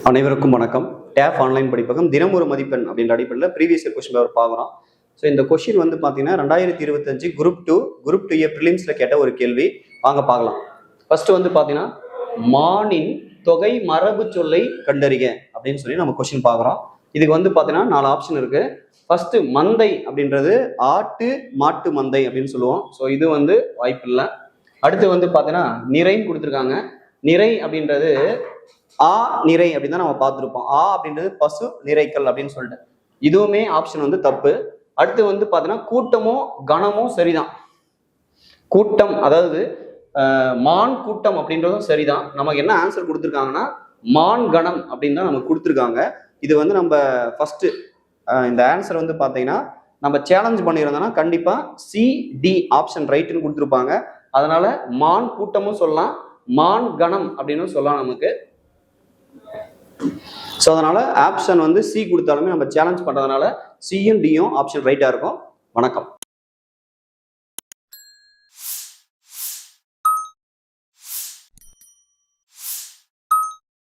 அனைவருக்கும் வணக்கம். Tape online படிப்பகம் தினம் ஒரு மதிப்பெண் அப்படின்ற அடிப்படையில் ப்ரீவியஸ் இயர் கொஸ்டின் பேப்பர் பார்க்குறோம். ஸோ இந்த கொஸ்டின் வந்து பார்த்தீங்கன்னா 2025 குரூப் 2 ப்ரிலிம்ஸில் கேட்ட ஒரு கேள்வி. வாங்க பார்க்கலாம். ஃபர்ஸ்ட் வந்து பார்த்தீங்கன்னா மானின் தொகை மரபு சொல்லை கண்டறிக அப்படின்னு சொல்லி நம்ம கொஸ்டின் பார்க்குறோம். இதுக்கு வந்து பார்த்தீங்கன்னா 4 ஆப்ஷன் இருக்கு. ஃபர்ஸ்ட் மந்தை அப்படின்றது ஆட்டு மாட்டு மந்தை அப்படின்னு சொல்லுவோம். ஸோ இது வந்து வாய்ப்பு இல்லை. அடுத்து வந்து பார்த்தீங்கன்னா நிறைன்னு கொடுத்துருக்காங்க. நிறை அப்படின்றது ஆ நிறை அப்படின்னு தான் நம்ம பார்த்துருப்போம். ஆ அப்படின்றது பசு நிறைக்கல் அப்படின்னு சொல்லிட்டு இதுவுமே ஆப்ஷன் வந்து தப்பு. அடுத்து வந்து பார்த்தீங்கன்னா கூட்டமோ கணமோ சரிதான். கூட்டம் அதாவது மான் கூட்டம் அப்படின்றதும் சரிதான். நமக்கு என்ன ஆன்சர் கொடுத்துருக்காங்கன்னா மான் கணம் அப்படின்னு தான் நமக்கு கொடுத்துருக்காங்க. இது வந்து நம்ம ஃபர்ஸ்ட் இந்த ஆன்சர் வந்து பார்த்தீங்கன்னா நம்ம சேலஞ்ச் பண்ணியிருந்தோம்னா கண்டிப்பா சிடி ஆப்ஷன் ரைட்டுன்னு கொடுத்துருப்பாங்க. அதனால மான் கூட்டமும் சொல்லலாம், மான் கணம் அப்படின்னு சொல்லலாம் நமக்கு. ஸோ அதனால ஆப்ஷன் வந்து சி கொடுத்தாலுமே நம்ம சேலஞ்ச் பண்றதுனால சியும் டியும் ஆப்ஷன் ரைட்டா இருக்கும். வணக்கம்.